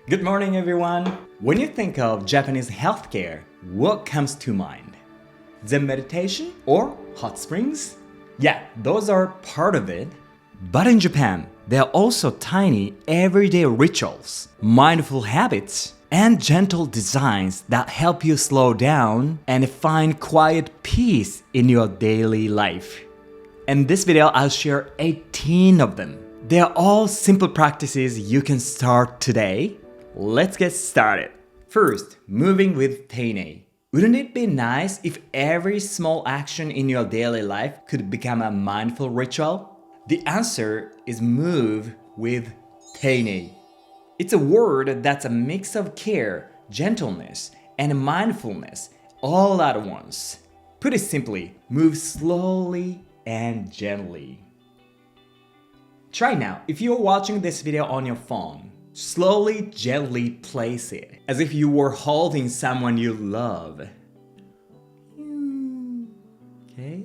Good morning, everyone! When you think of Japanese healthcare, what comes to mind? Zen meditation or hot springs? Yeah, those are part of it. But in Japan, there are also tiny everyday rituals, mindful habits, and gentle designs that help you slow down and find quiet peace in your daily life. In this video, I'll share 18 of them. They're all simple practices you can start today. Let's get started. First, moving with Teinei. Wouldn't it be nice if every small action in your daily life could become a mindful ritual? The answer is move with Teinei. It's a word that's a mix of care, gentleness, and mindfulness all at once. Put it simply, move slowly and gently. Try now. If you're watching this video on your phone, slowly, gently place it as if you were holding someone you love. Okay?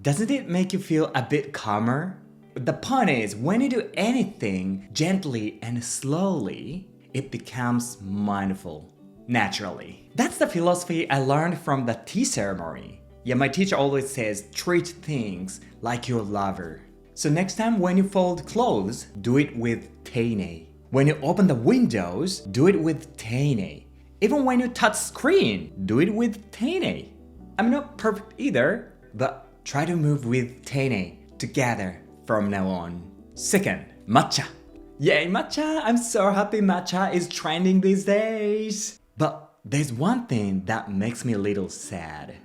Doesn't it make you feel a bit calmer? The point is, when you do anything gently and slowly, it becomes mindful, naturally. That's the philosophy I learned from the tea ceremony. Yeah, my teacher always says, treat things like your lover. So next time when you fold clothes, do it with Teinei. When you open the windows, do it with Teinei. Even when you touch screen, do it with Teinei. I'm not perfect either, but try to move with Teinei together from now on. Second, matcha. Yay, matcha! I'm so happy matcha is trending these days. But there's one thing that makes me a little sad.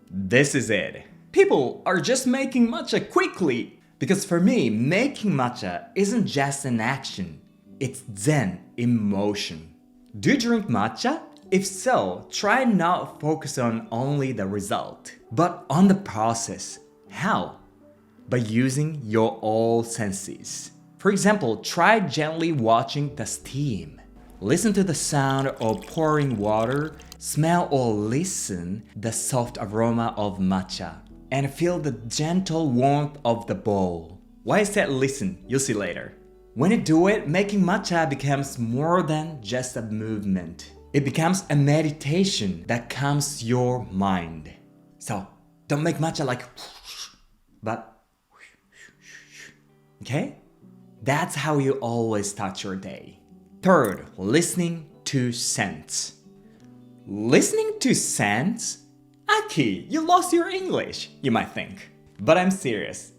This is it. People are just making matcha quickly. Because for me, making matcha isn't just an action. It's Zen in motion. Do you drink matcha? If so, try not focus on only the result, but on the process. How? By using your all senses. For example, try gently watching the steam. Listen to the sound of pouring water, smell or listen the soft aroma of matcha, and feel the gentle warmth of the bowl. Why I said listen, you'll see later. When you do it, making matcha becomes more than just a movement. It becomes a meditation that calms your mind. So, don't make matcha like but okay? That's how you always start your day. Third, listening to scents. Listening to scents? Aki, you lost your English, you might think. But I'm serious.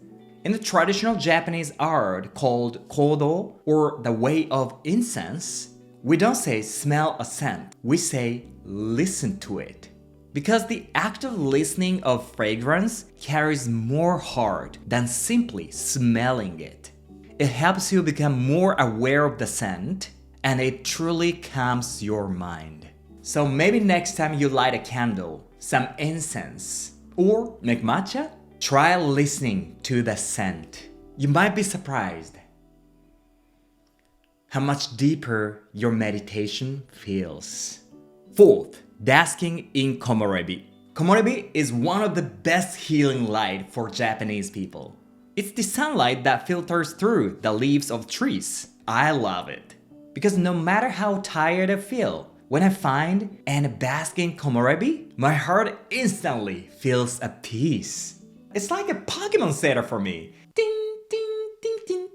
In the traditional Japanese art called kodo, or the way of incense, we don't say smell a scent, we say listen to it. Because the act of listening of fragrance carries more heart than simply smelling it. It helps you become more aware of the scent, and it truly calms your mind. So maybe next time you light a candle, some incense, or make matcha, try listening to the scent. You might be surprised how much deeper your meditation feels. Fourth, basking in Komorebi. Komorebi is one of the best healing light for Japanese people. It's the sunlight that filters through the leaves of trees. I love it. Because no matter how tired I feel, when I find and bask in Komorebi, my heart instantly feels at peace. It's like a Pokemon center for me. Ding, ding, ding, ding,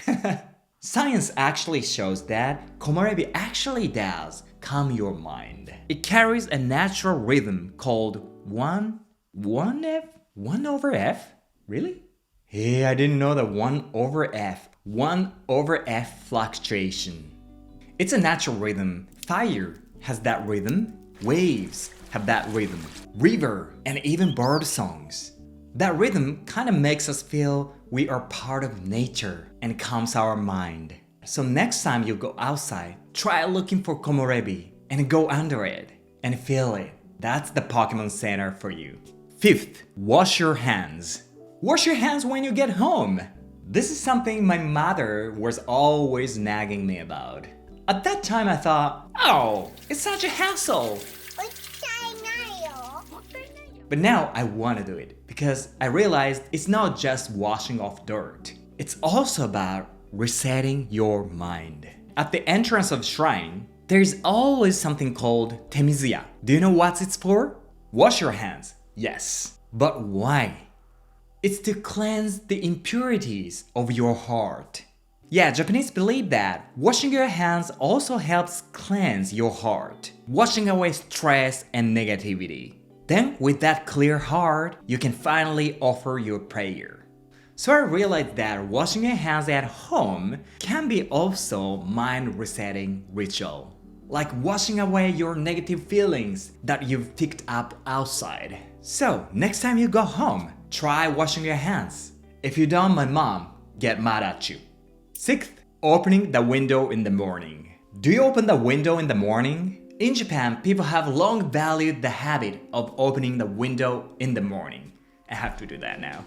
ding. Science actually shows that Komorebi actually does calm your mind. It carries a natural rhythm called 1 over F? Really? Hey, I didn't know the 1 over F. 1 over F fluctuation. It's a natural rhythm. Fire has that rhythm. Waves have that rhythm. River and even bird songs. That rhythm kind of makes us feel we are part of nature and calms our mind. So next time you go outside, try looking for Komorebi and go under it and feel it. That's the Pokemon Center for you. Fifth, wash your hands. Wash your hands when you get home. This is something my mother was always nagging me about. At that time I thought, oh, it's such a hassle. But now I want to do it because I realized it's not just washing off dirt. It's also about resetting your mind. At the entrance of shrine, there's always something called temizuya. Do you know what it's for? Wash your hands, yes. But why? It's to cleanse the impurities of your heart. Yeah, Japanese believe that washing your hands also helps cleanse your heart, washing away stress and negativity. Then, with that clear heart, you can finally offer your prayer. So I realized that washing your hands at home can be also mind resetting ritual. Like washing away your negative feelings that you've picked up outside. So, next time you go home, try washing your hands. If you don't, my mom get mad at you. 6th, opening the window in the morning. Do you open the window in the morning? In Japan, people have long valued the habit of opening the window in the morning. I have to do that now.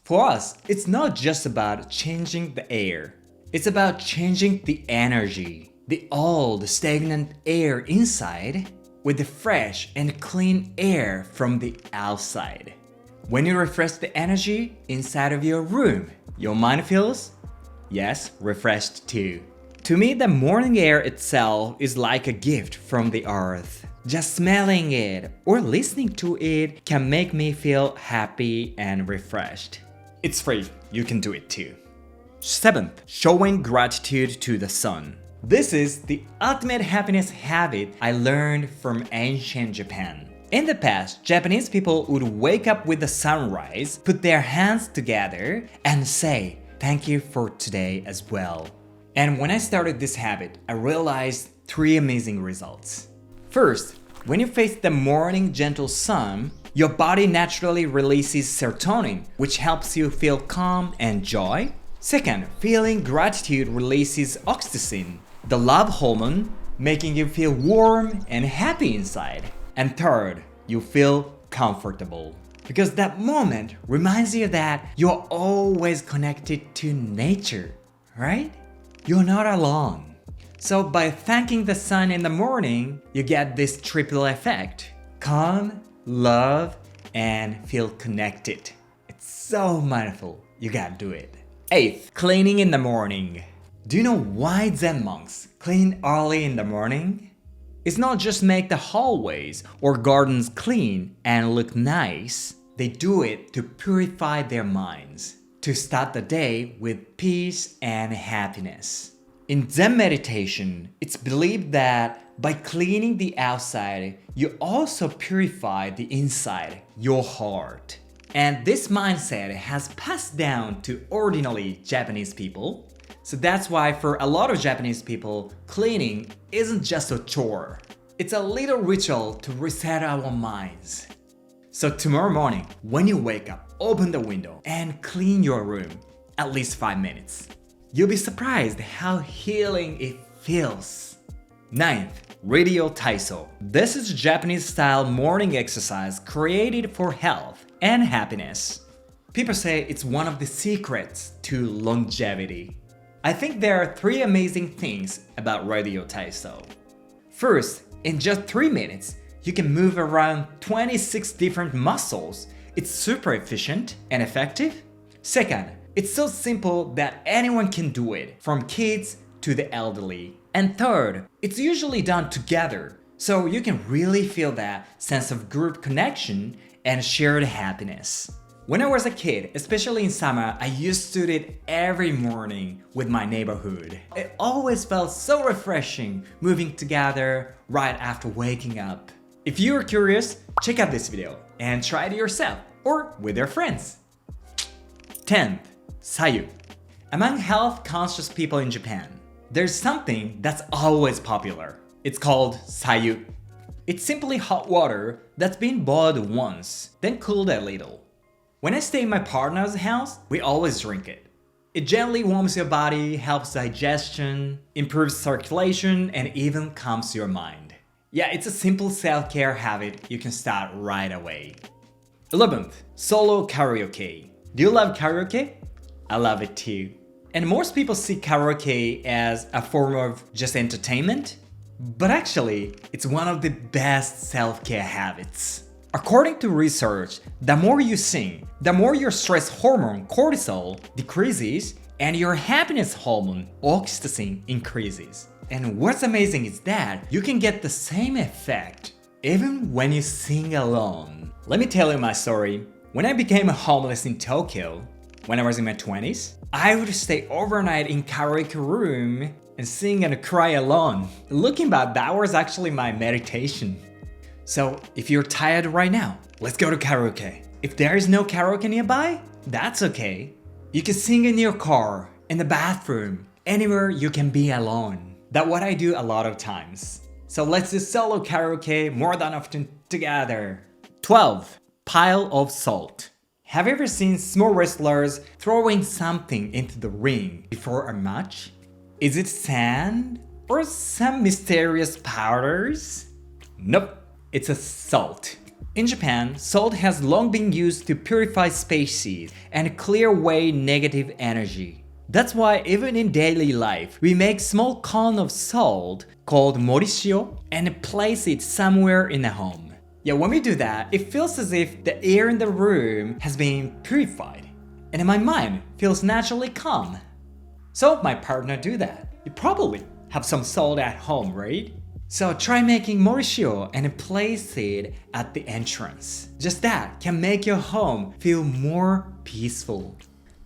For us, it's not just about changing the air. It's about changing the energy, the old, stagnant air inside with the fresh and clean air from the outside. When you refresh the energy inside of your room, your mind feels, yes, refreshed too. To me, the morning air itself is like a gift from the earth. Just smelling it or listening to it can make me feel happy and refreshed. It's free, you can do it too. 7th, showing gratitude to the sun. This is the ultimate happiness habit I learned from ancient Japan. In the past, Japanese people would wake up with the sunrise, put their hands together, and say, "Thank you for today" as well. And when I started this habit, I realized 3 amazing results. First, when you face the morning gentle sun, your body naturally releases serotonin, which helps you feel calm and joy. Second, feeling gratitude releases oxytocin, the love hormone, making you feel warm and happy inside. And third, you feel comfortable. Because that moment reminds you that you're always connected to nature, right? You're not alone. So by thanking the sun in the morning, you get this triple effect. Calm, love, and feel connected. It's so mindful. You gotta do it. 8th, cleaning in the morning. Do you know why Zen monks clean early in the morning? It's not just make the hallways or gardens clean and look nice. They do it to purify their minds, to start the day with peace and happiness. In Zen meditation, it's believed that by cleaning the outside, you also purify the inside, your heart. And this mindset has passed down to ordinary Japanese people. So that's why for a lot of Japanese people, cleaning isn't just a chore. It's a little ritual to reset our minds. So tomorrow morning, when you wake up, open the window and clean your room, at least 5 minutes. You'll be surprised how healing it feels. 9th, radio Taiso. This is a Japanese-style morning exercise created for health and happiness. People say it's one of the secrets to longevity. I think there are 3 amazing things about radio Taiso. First, in just 3 minutes, you can move around 26 different muscles. It's super efficient and effective. Second, it's so simple that anyone can do it, from kids to the elderly. And third, it's usually done together, so you can really feel that sense of group connection and shared happiness. When I was a kid, especially in summer, I used to do it every morning with my neighborhood. It always felt so refreshing moving together right after waking up. If you are curious, check out this video and try it yourself or with your friends. 10th, Sayu. Among health-conscious people in Japan, there's something that's always popular. It's called Sayu. It's simply hot water that's been boiled once, then cooled a little. When I stay in my partner's house, we always drink it. It gently warms your body, helps digestion, improves circulation, and even calms your mind. Yeah, it's a simple self-care habit you can start right away. 11th, solo karaoke. Do you love karaoke? I love it too. And most people see karaoke as a form of just entertainment, but actually, it's one of the best self-care habits. According to research, the more you sing, the more your stress hormone cortisol decreases and your happiness hormone oxytocin increases. And what's amazing is that you can get the same effect even when you sing alone. Let me tell you my story. When I became homeless in Tokyo, when I was in my 20s, I would stay overnight in karaoke room and sing and cry alone. Looking back, that was actually my meditation. So if you're tired right now, let's go to karaoke. If there is no karaoke nearby, that's okay. You can sing in your car, in the bathroom, anywhere you can be alone. That's what I do a lot of times. So let's do solo karaoke more than often together. 12. Pile of salt. Have you ever seen sumo wrestlers throwing something into the ring before a match? Is it sand or some mysterious powders? Nope, it's a salt. In Japan, salt has long been used to purify species and clear away negative energy. That's why even in daily life, we make small cone of salt called morishio and place it somewhere in the home. Yeah, when we do that, it feels as if the air in the room has been purified, and my mind feels naturally calm. So my partner do that. You probably have some salt at home, right? So try making morishio and place it at the entrance. Just that can make your home feel more peaceful.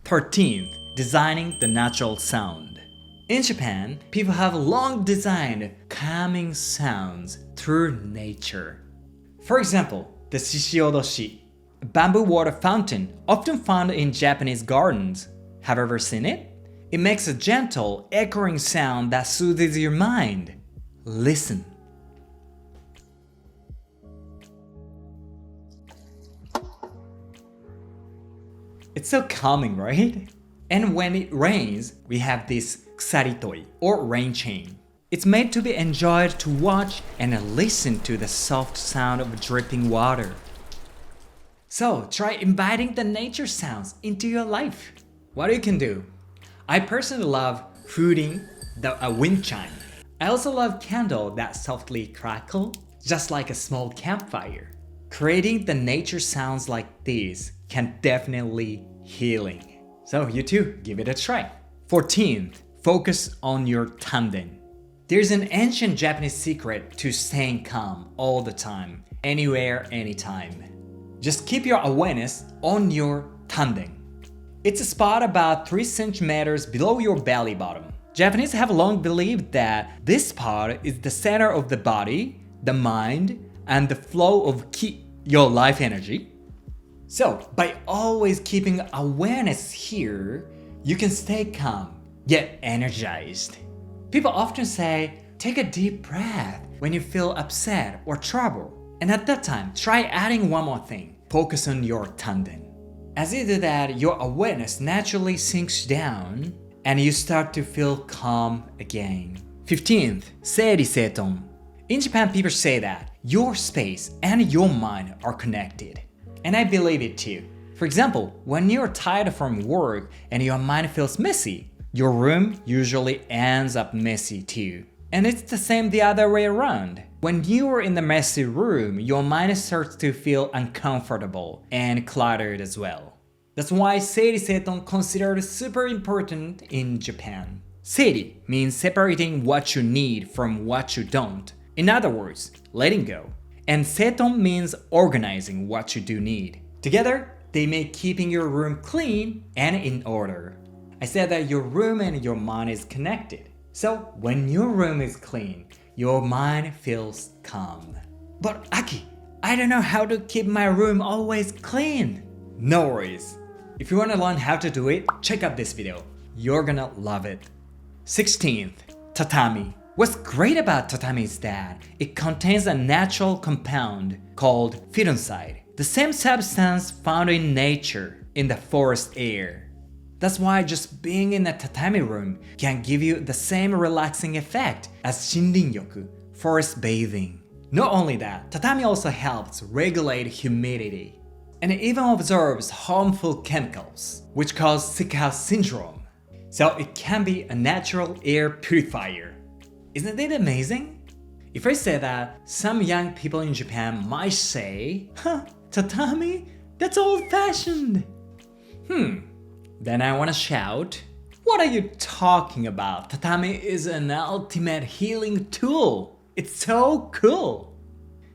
13th, designing the natural sound. In Japan, people have long designed calming sounds through nature. For example, the shishiodoshi, a bamboo water fountain often found in Japanese gardens. Have you ever seen it? It makes a gentle, echoing sound that soothes your mind. Listen. It's so calming, right? And when it rains, we have this kusaritoi, or rain chain. It's made to be enjoyed to watch and listen to the soft sound of dripping water. So try inviting the nature sounds into your life. What you can do? I personally love hooting a wind chime. I also love candles that softly crackle, just like a small campfire. Creating the nature sounds like these can definitely healing. So you too, give it a try. 14th, focus on your tanden. There's an ancient Japanese secret to staying calm all the time, anywhere, anytime. Just keep your awareness on your tanden. It's a spot about 3 centimeters below your belly button. Japanese have long believed that this spot is the center of the body, the mind, and the flow of ki, your life energy. So, by always keeping awareness here, you can stay calm, yet energized. People often say, take a deep breath when you feel upset or trouble. And at that time, try adding one more thing. Focus on your tanden. As you do that, your awareness naturally sinks down and you start to feel calm again. 15th, seiri seiton. In Japan, people say that your space and your mind are connected. And I believe it too. For example, when you're tired from work and your mind feels messy, your room usually ends up messy too. And it's the same the other way around. When you are in the messy room, your mind starts to feel uncomfortable and cluttered as well. That's why seiri seiton considered super important in Japan. Seiri means separating what you need from what you don't. In other words, letting go. And seiton means organizing what you do need. Together, they make keeping your room clean and in order. I said that your room and your mind is connected. So when your room is clean, your mind feels calm. But Aki, I don't know how to keep my room always clean. No worries. If you want to learn how to do it, check out this video. You're gonna love it. 16th, tatami. What's great about tatami is that it contains a natural compound called phytoncide, the same substance found in nature, in the forest air. That's why just being in a tatami room can give you the same relaxing effect as shinrin-yoku, forest bathing. Not only that, tatami also helps regulate humidity. And it even absorbs harmful chemicals, which cause sick house syndrome. So it can be a natural air purifier. Isn't it amazing? If I say that, some young people in Japan might say, huh, tatami? That's old-fashioned. Then I wanna shout, what are you talking about? Tatami is an ultimate healing tool. It's so cool.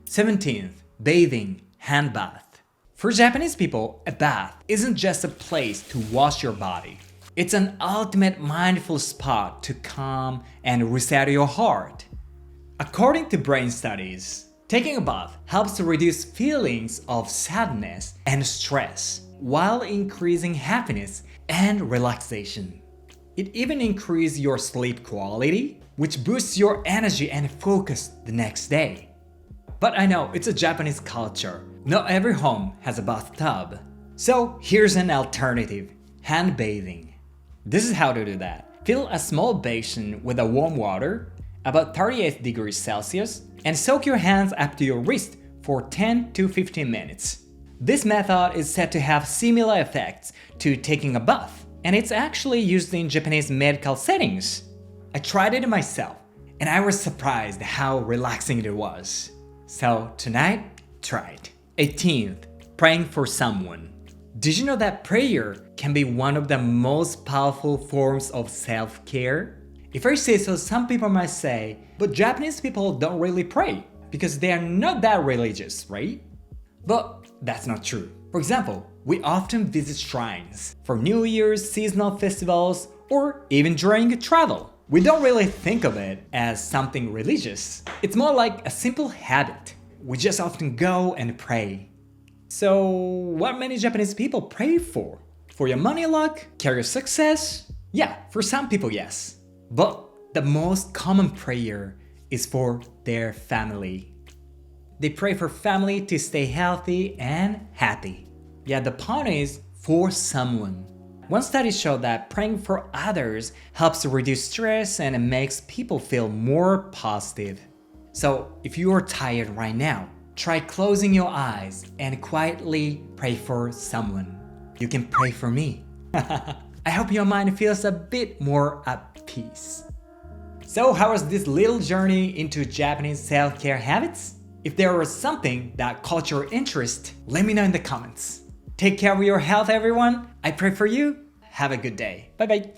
17th, bathing, hand bath. For Japanese people, a bath isn't just a place to wash your body. It's an ultimate mindful spot to calm and reset your heart. According to brain studies, taking a bath helps to reduce feelings of sadness and stress while increasing happiness and relaxation. It even increases your sleep quality, which boosts your energy and focus the next day. But I know it's a Japanese culture. Not every home has a bathtub. So here's an alternative, hand bathing. This is how to do that. Fill a small basin with a warm water, about 38 degrees Celsius, and soak your hands up to your wrist for 10 to 15 minutes. This method is said to have similar effects to taking a bath, and it's actually used in Japanese medical settings. I tried it myself, and I was surprised how relaxing it was. So tonight, try it. 18th, praying for someone. Did you know that prayer can be one of the most powerful forms of self-care? If I say so, some people might say, but Japanese people don't really pray because they are not that religious, right? But that's not true. For example, we often visit shrines for New Year's, seasonal festivals, or even during travel. We don't really think of it as something religious. It's more like a simple habit. We just often go and pray. So, what many Japanese people pray for? For your money luck? Career success? Yeah, for some people, yes. But the most common prayer is for their family. They pray for family to stay healthy and happy. Yeah, the point is for someone. One study showed that praying for others helps to reduce stress and makes people feel more positive. So if you are tired right now, try closing your eyes and quietly pray for someone. You can pray for me. I hope your mind feels a bit more at peace. So how was this little journey into Japanese self-care habits? If there was something that caught your interest, let me know in the comments. Take care of your health, everyone. I pray for you. Have a good day. Bye bye.